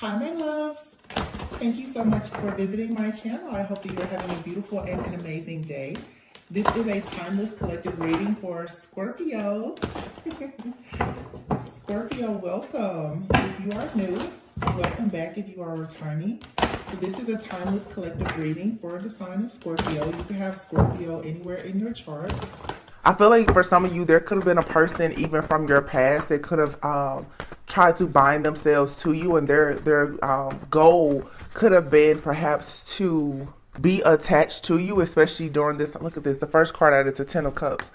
Hi, my loves. Thank you so much for visiting my channel. I hope that you're having a beautiful and an amazing day. This is a timeless collective reading for Scorpio. Scorpio, welcome. If you are new, welcome back if you are returning. So this is a timeless collective reading for the sign of Scorpio. You can have Scorpio anywhere in your chart. I feel like for some of you, there could have been a person even from your past that could have tried to bind themselves to you, and their goal could have been perhaps to be attached to you, especially during this. Look at this. The first card out is the Ten of Cups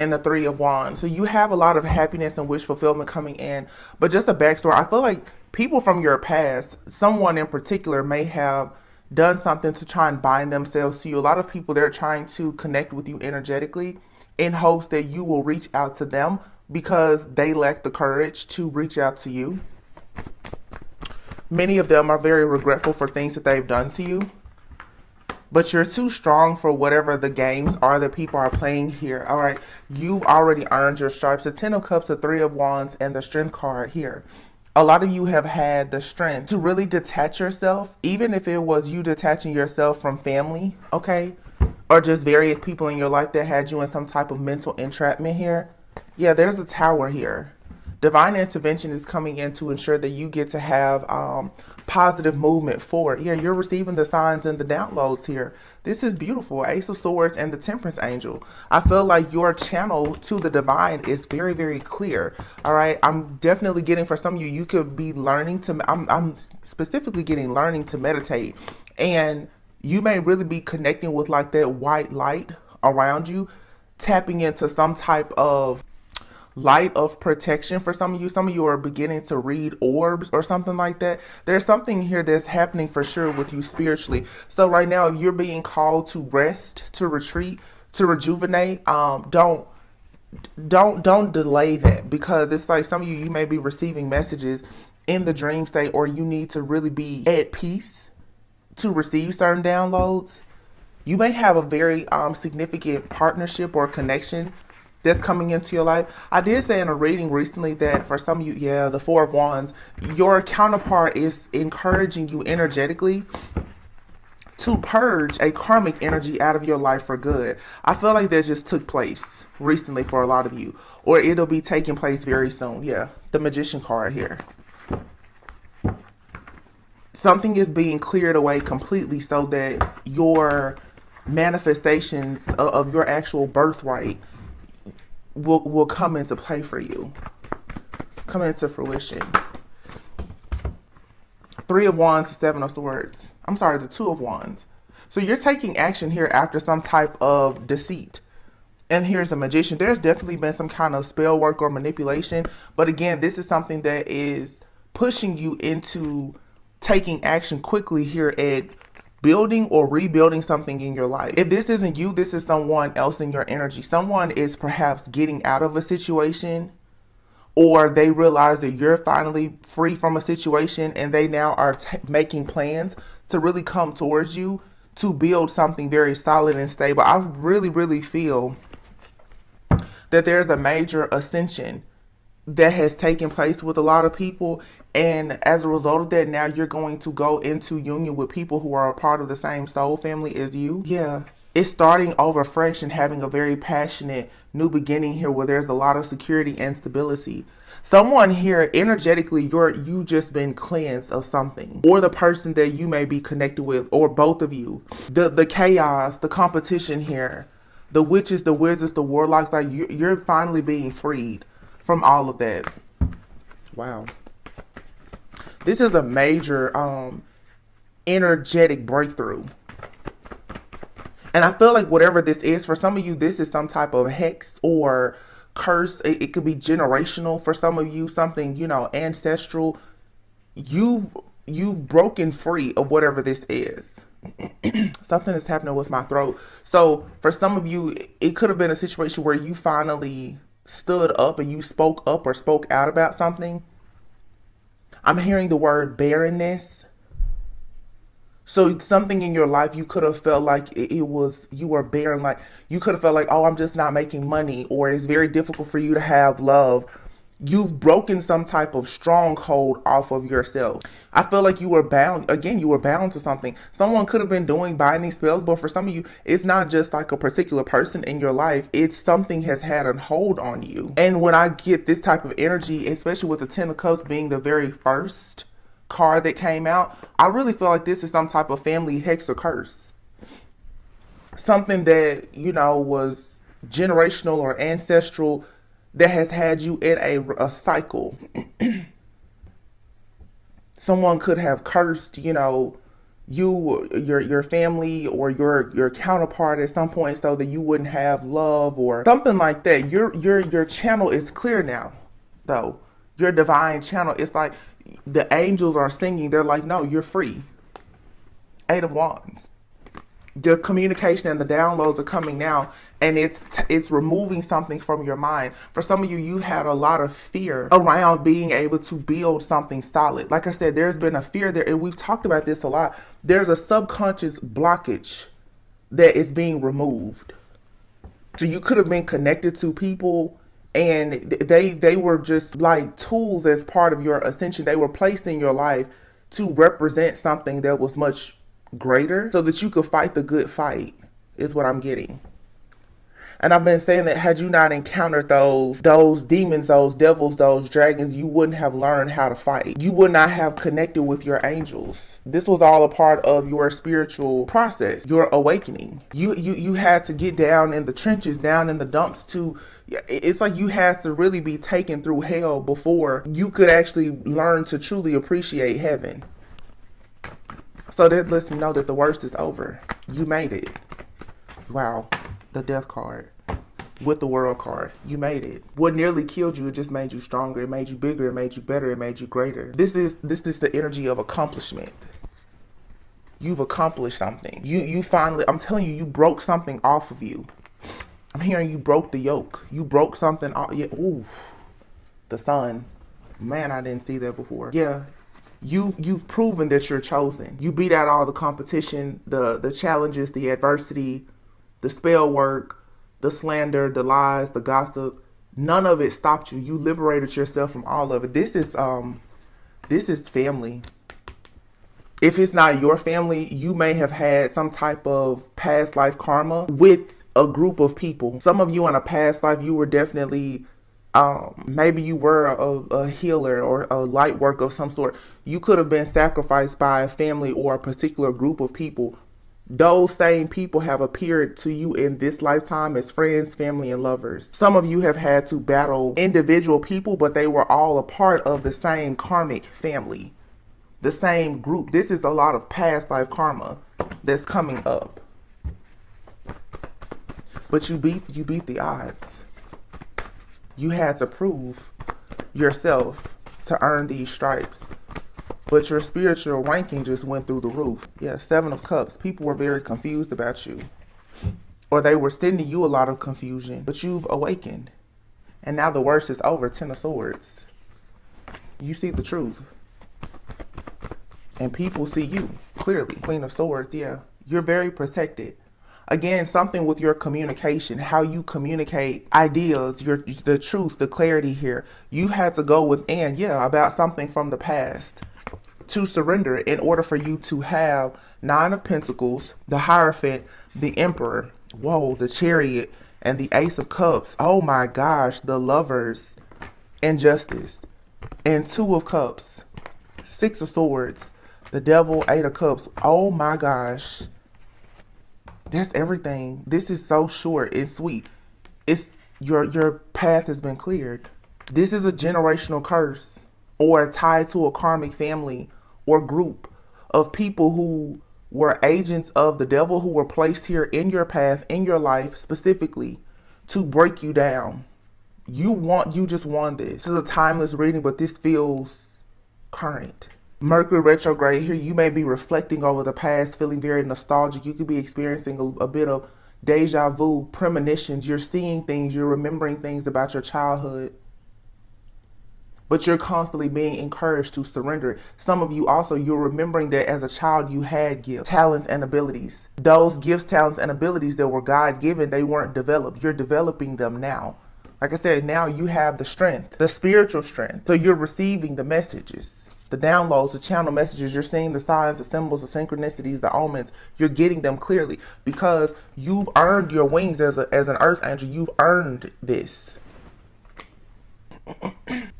and the Three of Wands. So you have a lot of happiness and wish fulfillment coming in. But just a backstory, I feel like people from your past, someone in particular, may have done something to try and bind themselves to you. A lot of people, they're trying to connect with you energetically in hopes that you will reach out to them because they lack the courage to reach out to you. Many of them are very regretful for things that they've done to you, but you're too strong for whatever the games are that people are playing here. All right, you've already earned your stripes. The Ten of Cups, the Three of Wands, and the Strength card here. A lot of you have had the strength to really detach yourself, even if it was you detaching yourself from family, okay? Or just various people in your life that had you in some type of mental entrapment here. Yeah, there's a Tower here. Divine intervention is coming in to ensure that you get to have positive movement forward. Yeah, you're receiving the signs and the downloads here. This is beautiful. Ace of Swords and the Temperance Angel. I feel like your channel to the divine is very, very clear. All right, I'm definitely getting, for some of you, you could be learning to, I'm specifically getting learning to meditate. And you may really be connecting with like that white light around you, tapping into some type of light of protection. For some of you are beginning to read orbs or something like that. There's something here that's happening for sure with you spiritually. So right now you're being called to rest, to retreat, to rejuvenate. Don't delay that, because it's like some of you may be receiving messages in the dream state, or you need to really be at peace to receive certain downloads. You may have a very significant partnership or connection that's coming into your life. I did say in a reading recently that for some of you, yeah, the Four of Wands, your counterpart is encouraging you energetically to purge a karmic energy out of your life for good. I feel like that just took place recently for a lot of you, or it'll be taking place very soon. Yeah, the Magician card here. Something is being cleared away completely so that your manifestations of your actual birthright will come into play for you, come into fruition. Three of Wands, Seven of Swords. I'm sorry, the Two of Wands. So you're taking action here after some type of deceit. And here's a Magician. There's definitely been some kind of spell work or manipulation. But again, this is something that is pushing you into taking action quickly here at building or rebuilding something in your life. If this isn't you, this is someone else in your energy. Someone is perhaps getting out of a situation, or they realize that you're finally free from a situation and they now are making plans to really come towards you to build something very solid and stable. I really, really feel that there's a major ascension that has taken place with a lot of people. And as a result of that, now you're going to go into union with people who are a part of the same soul family as you. Yeah, it's starting over fresh and having a very passionate new beginning here where there's a lot of security and stability. Someone here, energetically, you just been cleansed of something, or the person that you may be connected with, or both of you. The chaos, the competition here, the witches, the wizards, the warlocks, like you're finally being freed from all of that. Wow. This is a major energetic breakthrough. And I feel like whatever this is, for some of you, this is some type of hex or curse. It could be generational for some of you, something, you know, ancestral. You've broken free of whatever this is. Something is happening with my throat. So for some of you, it could have been a situation where you finally stood up and you spoke up or spoke out about something. I'm hearing the word barrenness. So something in your life, you could have felt like you were barren. Like you could have felt like, oh, I'm just not making money, or it's very difficult for you to have love. You've broken some type of stronghold off of yourself. I feel like you were bound, again, you were bound to something. Someone could have been doing binding spells, but for some of you, it's not just like a particular person in your life. It's something has had a hold on you. And when I get this type of energy, especially with the Ten of Cups being the very first card that came out, I really feel like this is some type of family hex or curse. Something that, you know, was generational or ancestral that has had you in a cycle. Someone could have cursed, you know, you, your family or your counterpart at some point so that you wouldn't have love or something like that. Your channel is clear now, though. Your divine channel, it's like the angels are singing. They're like, no, you're free. Eight of Wands. The communication and the downloads are coming now, and it's removing something from your mind. For some of you, you had a lot of fear around being able to build something solid. Like I said, there's been a fear there, and we've talked about this a lot. There's a subconscious blockage that is being removed. So you could have been connected to people, and they were just like tools as part of your ascension. They were placed in your life to represent something that was much greater so that you could fight the good fight, is what I'm getting. And I've been saying that had you not encountered those demons, those devils, those dragons, you wouldn't have learned how to fight. You would not have connected with your angels. This was all a part of your spiritual process, your awakening. You had to get down in the trenches, down in the dumps to, it's like you had to really be taken through hell before you could actually learn to truly appreciate heaven. So that lets me know that the worst is over. You made it. Wow. The Death card with the World card. You made it. What nearly killed you, it just made you stronger. It made you bigger. It made you better. It made you greater. This is the energy of accomplishment. You've accomplished something. You finally, I'm telling you, you broke something off of you. I'm hearing you broke the yoke. You broke something off. Yeah. Ooh. The Sun. Man, I didn't see that before. Yeah. You've proven that you're chosen. You beat out all the competition, the challenges, the adversity, the spell work, the slander, the lies, the gossip. None of it stopped you. You liberated yourself from all of it. This is family. If it's not your family, you may have had some type of past life karma with a group of people. Some of you in a past life, you were definitely maybe you were a healer or a light worker of some sort. You could have been sacrificed by a family or a particular group of people. Those same people have appeared to you in this lifetime as friends, family, and lovers. Some of you have had to battle individual people, but they were all a part of the same karmic family, the same group. This is a lot of past life karma that's coming up. But you beat the odds. You had to prove yourself to earn these stripes. But your spiritual ranking just went through the roof. Yeah, Seven of Cups. People were very confused about you. Or they were sending you a lot of confusion. But you've awakened. And now the worst is over. Ten of Swords. You see the truth. And people see you clearly. Queen of Swords, yeah. You're very protected. Again, something with your communication, how you communicate ideas, the truth, the clarity here. You had to go within, yeah, about something from the past to surrender in order for you to have Nine of Pentacles, the Hierophant, the Emperor, whoa, the Chariot, and the Ace of Cups. Oh my gosh, the Lovers, and Justice, and Two of Cups, Six of Swords, the Devil, Eight of Cups. Oh my gosh. That's everything. This is so short and sweet. It's your path has been cleared. This is a generational curse or tied to a karmic family or group of people who were agents of the devil, who were placed here in your path, in your life specifically to break you down. You just won this. This is a timeless reading, but this feels current. Mercury retrograde here, you may be reflecting over the past, feeling very nostalgic. You could be experiencing a bit of deja vu, premonitions. You're seeing things, you're remembering things about your childhood. But you're constantly being encouraged to surrender. Some of you also, you're remembering that as a child you had gifts, talents, and abilities. Those gifts, talents, and abilities that were God-given, they weren't developed. You're developing them now. Like I said, now you have the strength, the spiritual strength. So you're receiving the messages, the downloads, the channel messages. You're seeing the signs, the symbols, the synchronicities, the omens. You're getting them clearly because you've earned your wings as an earth angel. You've earned this.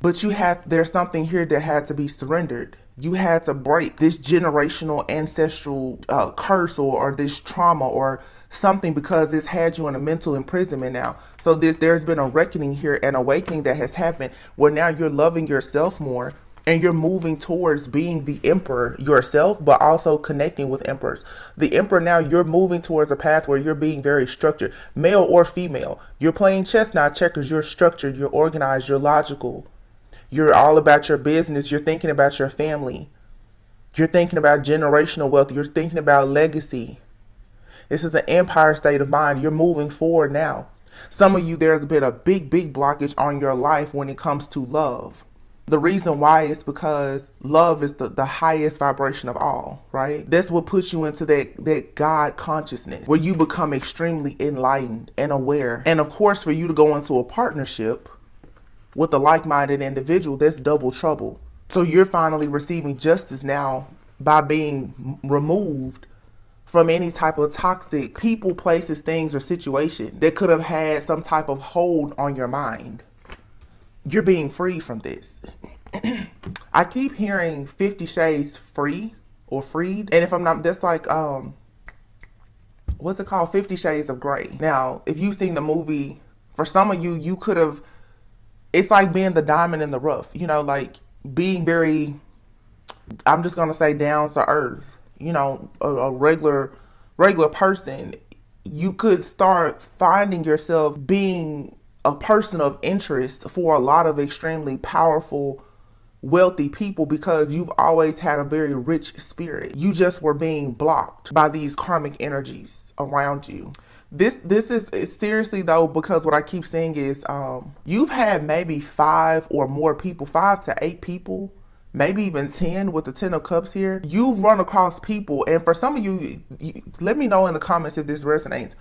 But there's something here that had to be surrendered. You had to break this generational ancestral curse or this trauma or something, because this had you in a mental imprisonment now. So there's been a reckoning here, an awakening that has happened where now you're loving yourself more and you're moving towards being the emperor yourself, but also connecting with emperors. The emperor, now you're moving towards a path where you're being very structured, male or female. You're playing chess, not checkers. You're structured, you're organized, you're logical. You're all about your business. You're thinking about your family. You're thinking about generational wealth. You're thinking about legacy. This is an empire state of mind. You're moving forward now. Some of you, there's been a big blockage on your life when it comes to love. The reason why is because love is the highest vibration of all, right? That's what puts you into that God consciousness where you become extremely enlightened and aware. And of course, for you to go into a partnership with a like-minded individual, that's double trouble. So you're finally receiving justice now by being removed from any type of toxic people, places, things, or situation that could have had some type of hold on your mind. You're being freed from this. I keep hearing 50 Shades Free or Freed. And if I'm not, that's like, what's it called? 50 Shades of Grey. Now, if you've seen the movie, for some of you, you could have, it's like being the diamond in the rough, you know, like being very, I'm just going to say down to earth, you know, a regular person. You could start finding yourself being a person of interest for a lot of extremely powerful, wealthy people because you've always had a very rich spirit. You just were being blocked by these karmic energies around you. This is seriously though, because what I keep saying is you've had maybe 5 or more people, 5 to 8 people, maybe even 10 with the 10 of Cups here. You've run across people, and for some of you, let me know in the comments if this resonates.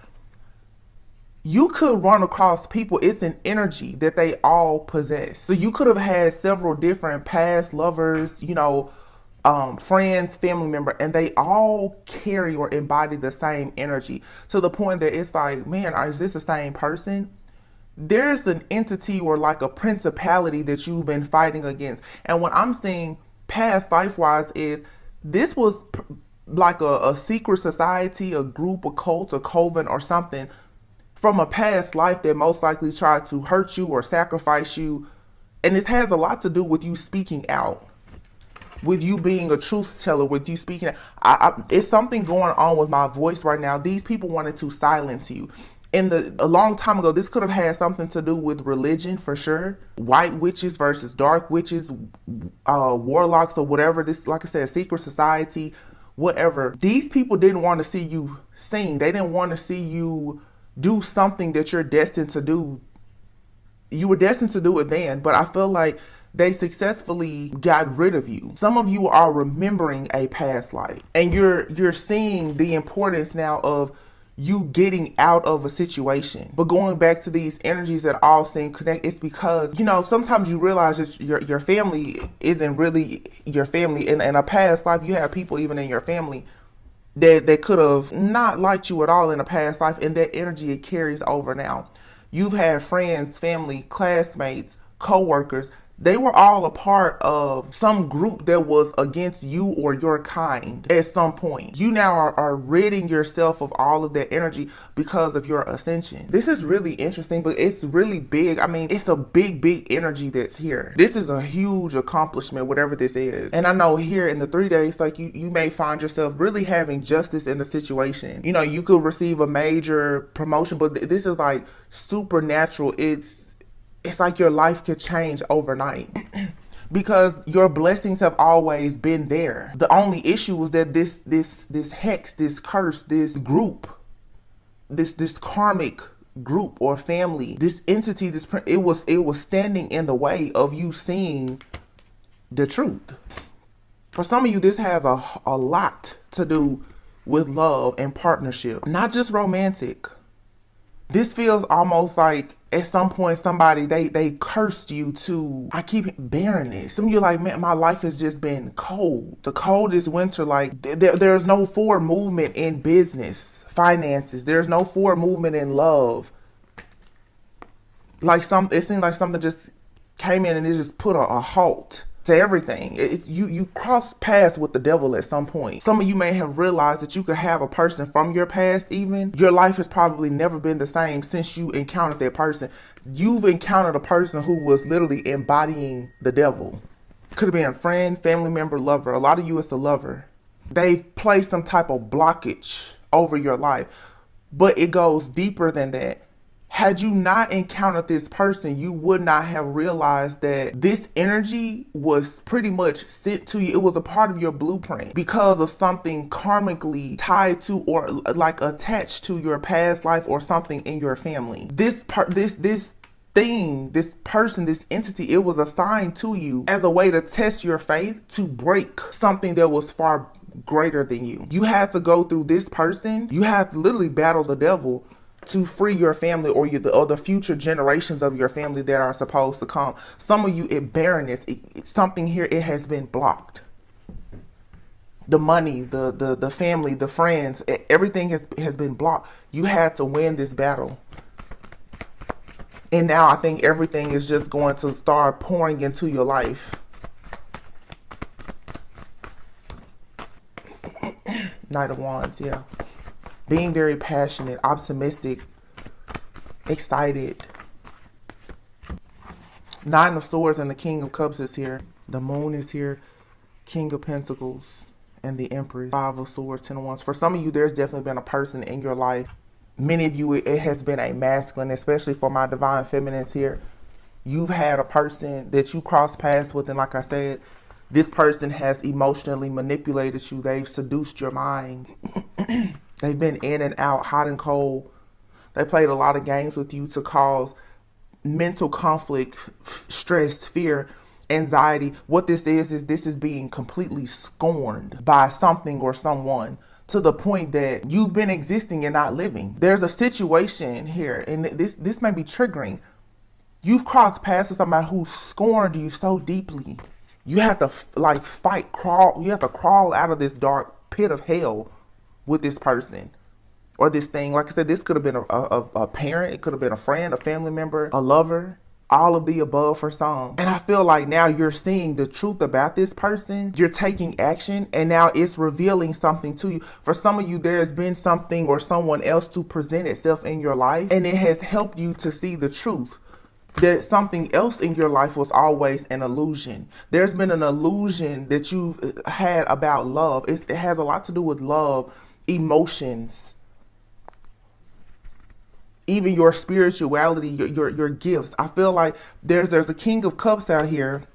You could run across people, it's an energy that they all possess. So you could have had several different past lovers, you know, friends, family member, and they all carry or embody the same energy to the point that it's like, man, is this the same person? There's an entity or like a principality that you've been fighting against. And what I'm seeing past life-wise is this was like a secret society, a group, a cult, a coven or something from a past life that most likely tried to hurt you or sacrifice you. And this has a lot to do with you speaking out, with you being a truth teller, with you speaking. It's something going on with my voice right now. These people wanted to silence you. A long time ago, this could have had something to do with religion for sure. White witches versus dark witches, warlocks or whatever. This, like I said, secret society, whatever. These people didn't want to see you sing. They didn't want to see you do something that you're destined to do. You were destined to do it then, but I feel like they successfully got rid of you. Some of you are remembering a past life, and you're seeing the importance now of you getting out of a situation. But going back to these energies that all seem connected, it's because, you know, sometimes you realize that your family isn't really your family. In a past life, you have people even in your family that could have not liked you at all in a past life, and that energy, it carries over now. You've had friends, family, classmates, co-workers. They were all a part of some group that was against you or your kind at some point. You now are ridding yourself of all of that energy because of your ascension. This is really interesting, but it's really big. I mean, it's a big energy that's here. This is a huge accomplishment, whatever this is. And I know here in the 3 days, like you may find yourself really having justice in the situation. You know, you could receive a major promotion, but this is like supernatural. It's like your life could change overnight because your blessings have always been there. The only issue was that this hex, this curse, this group, this karmic group or family, this entity, it was standing in the way of you seeing the truth. For some of you, this has a lot to do with love and partnership, not just romantic. This feels almost like at some point somebody, they cursed you to, I keep barrenness. Some of you like, man, my life has just been cold. The coldest winter, like there's no forward movement in business, finances. There's no forward movement in love. Like it seems like something just came in and it just put a halt to everything. You cross paths with the devil at some point. Some of you may have realized that you could have a person from your past even. Your life has probably never been the same since you encountered that person. You've encountered a person who was literally embodying the devil. Could have been a friend, family member, lover. A lot of you, it's a lover. They've placed some type of blockage over your life. But it goes deeper than that. Had you not encountered this person, you would not have realized that this energy was pretty much sent to you. It was a part of your blueprint because of something karmically tied to or like attached to your past life or something in your family. This thing, this person, this entity, it was assigned to you as a way to test your faith, to break something that was far greater than you. You had to go through this person. You had to literally battle the devil to free your family or the future generations of your family that are supposed to come. Some of you, barrenness, it's something here, it has been blocked. The money, the family, the friends, everything has been blocked. You had to win this battle. And now I think everything is just going to start pouring into your life. Knight of Wands, yeah. Being very passionate, optimistic, excited. Nine of Swords and the King of Cups is here. The Moon is here. King of Pentacles and the Empress. Five of Swords, Ten of Wands. For some of you, there's definitely been a person in your life. Many of you, it has been a masculine, especially for my divine feminines here. You've had a person that you cross paths with, and like I said, this person has emotionally manipulated you. They've seduced your mind. They've been in and out, hot and cold. They played a lot of games with you to cause mental conflict, stress, fear, anxiety. What this is being completely scorned by something or someone to the point that you've been existing and not living. There's a situation here, and this may be triggering. You've crossed paths with somebody who scorned you so deeply. You have to like fight, crawl. You have to crawl out of this dark pit of hell with this person or this thing. Like I said, this could have been a parent. It could have been a friend, a family member, a lover, all of the above for some. And I feel like now you're seeing the truth about this person. You're taking action and now it's revealing something to you. For some of you, there has been something or someone else to present itself in your life, and it has helped you to see the truth that something else in your life was always an illusion. There's been an illusion that you've had about love. It has a lot to do with love, emotions, even your spirituality, your gifts. I feel like there's a King of Cups out here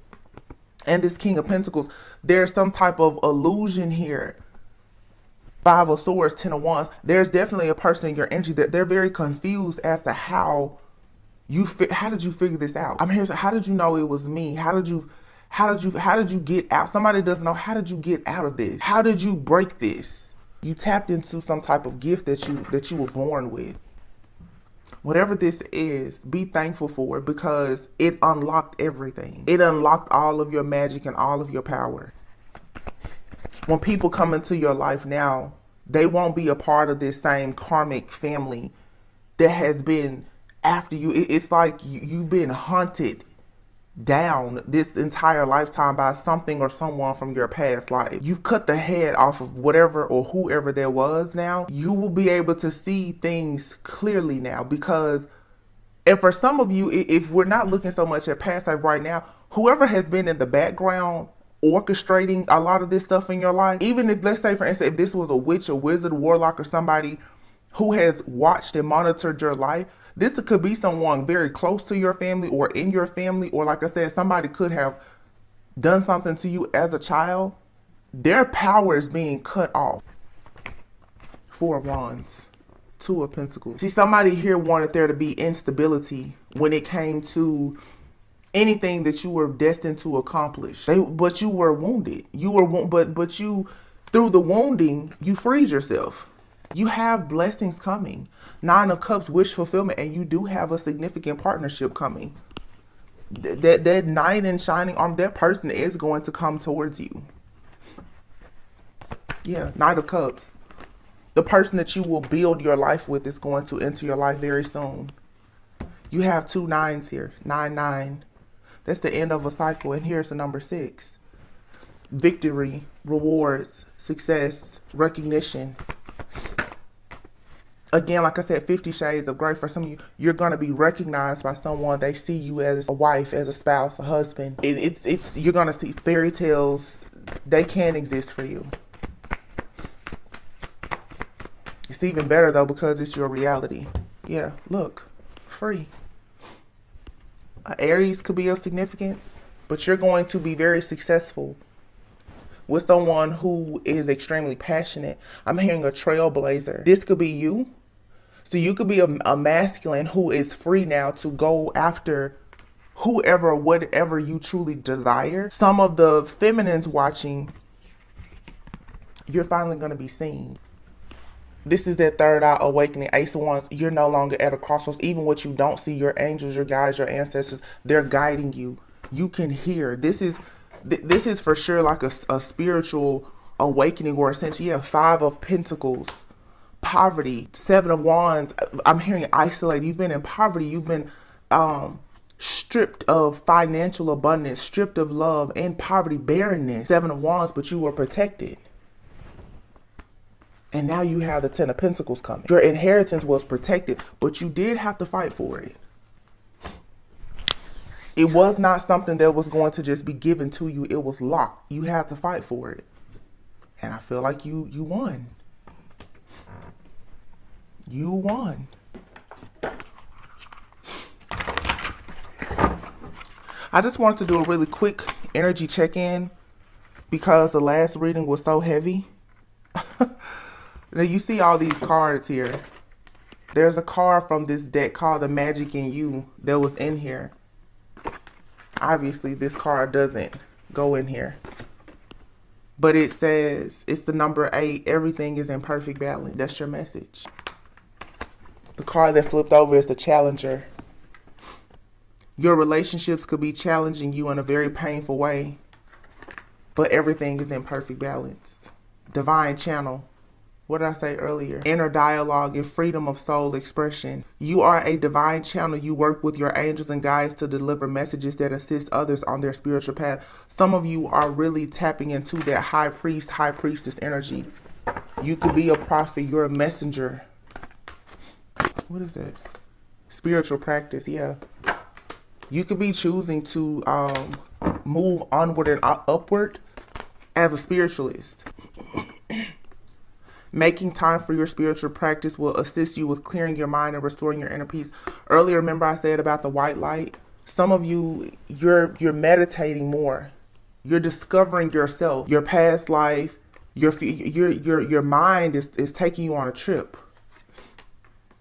and this King of Pentacles. There's some type of illusion here. Five of Swords, Ten of Wands. There's definitely a person in your energy that they're very confused as to how did you figure this out? I'm here. So how did you know it was me? How did you get out? Somebody doesn't know. How did you get out of this? How did you break this? You tapped into some type of gift that you were born with. Whatever this is, be thankful for it because it unlocked everything. It unlocked all of your magic and all of your power. When people come into your life now, they won't be a part of this same karmic family that has been after you. It's like you've been hunted down this entire lifetime by something or someone from your past life. You've cut the head off of whatever or whoever there was. Now you will be able to see things clearly now, because and for some of you, if we're not looking so much at past life right now, whoever has been in the background orchestrating a lot of this stuff in your life, even if, let's say for instance, if this was a witch, a wizard, a warlock, or somebody who has watched and monitored your life, this could be someone very close to your family or in your family, or like I said, somebody could have done something to you as a child. Their power is being cut off. Four of Wands, Two of Pentacles. See, somebody here wanted there to be instability when it came to anything that you were destined to accomplish. But you were wounded. But you, through the wounding, you freed yourself. You have blessings coming. Nine of Cups, wish fulfillment, and you do have a significant partnership coming. That knight in shining armor, that person is going to come towards you. Yeah, Knight of Cups. The person that you will build your life with is going to enter your life very soon. You have 2 nines here. 9. That's the end of a cycle. And here's the number 6. Victory, rewards, success, recognition. Again, like I said, 50 shades of gray. For some of you, you're going to be recognized by someone. They see you as a wife, as a spouse, a husband. You're going to see fairy tales. They can exist for you. It's even better though because it's your reality. Yeah, look, free. Aries could be of significance, but you're going to be very successful with someone who is extremely passionate. I'm hearing a trailblazer. This could be you. So you could be a masculine who is free now to go after whoever, whatever you truly desire. Some of the feminines watching, you're finally going to be seen. This is that third eye awakening. Ace of Wands, you're no longer at a crossroads. Even what you don't see, your angels, your guides, your ancestors, they're guiding you. You can hear. This is for sure like a spiritual awakening or ascension. Yeah, 5 of Pentacles. Poverty, 7 of Wands. I'm hearing isolated. You've been in poverty. You've been stripped of financial abundance, stripped of love, and poverty, barrenness. 7 of Wands, but you were protected. And now you have the 10 of Pentacles coming. Your inheritance was protected, but you did have to fight for it. It was not something that was going to just be given to you. It was locked. You had to fight for it. And I feel like you won. You won. I just wanted to do a really quick energy check-in because the last reading was so heavy. Now you see all these cards here. There's a card from this deck called The Magic in You that was in here. Obviously, this card doesn't go in here. But it says, it's the number 8. Everything is in perfect balance. That's your message. The card that flipped over is the Challenger. Your relationships could be challenging you in a very painful way. But everything is in perfect balance. Divine Channel. What did I say earlier? Inner dialogue and freedom of soul expression. You are a divine channel. You work with your angels and guides to deliver messages that assist others on their spiritual path. Some of you are really tapping into that high priest, high priestess energy. You could be a prophet. You're a messenger. What is that? Spiritual practice, yeah. You could be choosing to move onward and upward as a spiritualist. Making time for your spiritual practice will assist you with clearing your mind and restoring your inner peace. Earlier, remember I said about the white light? Some of you, you're meditating more. You're discovering yourself, your past life. Your mind is taking you on a trip.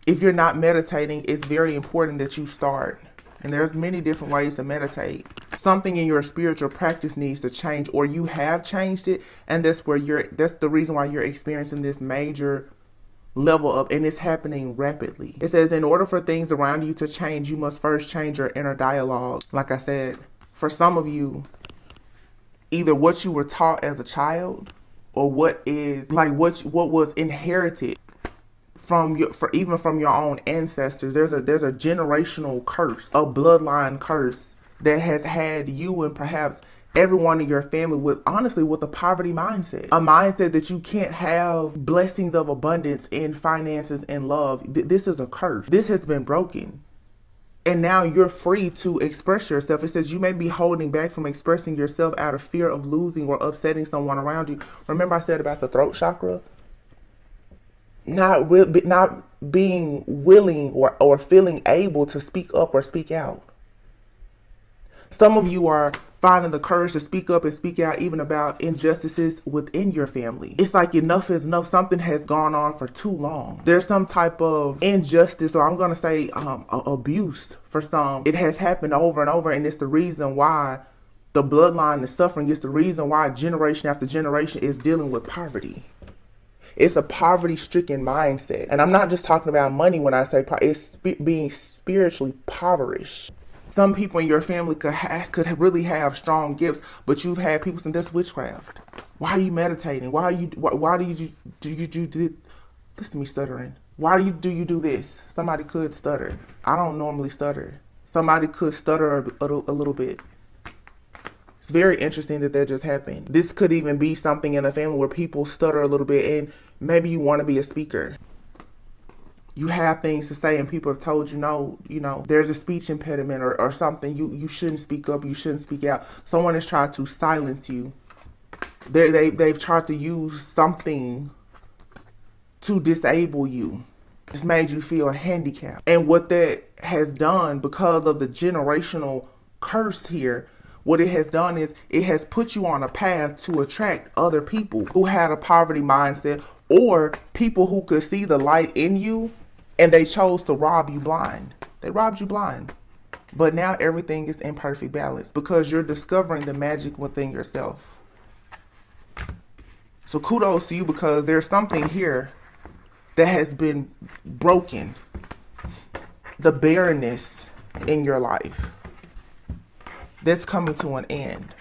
If you're not meditating, it's very important that you start. And there's many different ways to meditate. Something in your spiritual practice needs to change, or you have changed it, and that's the reason why you're experiencing this major level up, and it's happening rapidly. It says, in order for things around you to change, you must first change your inner dialogue. Like I said, for some of you, either what you were taught as a child, or what was inherited even from your own ancestors. There's a generational curse, a bloodline curse that has had you and perhaps everyone in your family with a poverty mindset. A mindset that you can't have blessings of abundance in finances and love. This is a curse. This has been broken. And now you're free to express yourself. It says you may be holding back from expressing yourself out of fear of losing or upsetting someone around you. Remember I said about the throat chakra? Not being willing or feeling able to speak up or speak out. Some of you are finding the courage to speak up and speak out even about injustices within your family. It's like enough is enough. Something has gone on for too long. There's some type of injustice, or I'm going to say abuse for some. It has happened over and over, and it's the reason why the bloodline is suffering. It's the reason why generation after generation is dealing with poverty. It's a poverty-stricken mindset. And I'm not just talking about money when I say it's being spiritually impoverished. Some people in your family could really have strong gifts, but you've had people saying that's witchcraft. Why are you meditating? Why do you do listen to me stuttering? Why do you do this? Somebody could stutter. I don't normally stutter. Somebody could stutter a little bit. It's very interesting that just happened. This could even be something in a family where people stutter a little bit, and maybe you want to be a speaker. You have things to say and people have told you, no, there's a speech impediment or something. You shouldn't speak up. You shouldn't speak out. Someone has tried to silence you. They've tried to use something to disable you. It's made you feel handicapped. And what that has done, because of the generational curse here, what it has done is it has put you on a path to attract other people who had a poverty mindset, or people who could see the light in you and they chose to rob you blind. They robbed you blind. But now everything is in perfect balance because you're discovering the magic within yourself. So kudos to you, because there's something here that has been broken. The barrenness in your life that's coming to an end.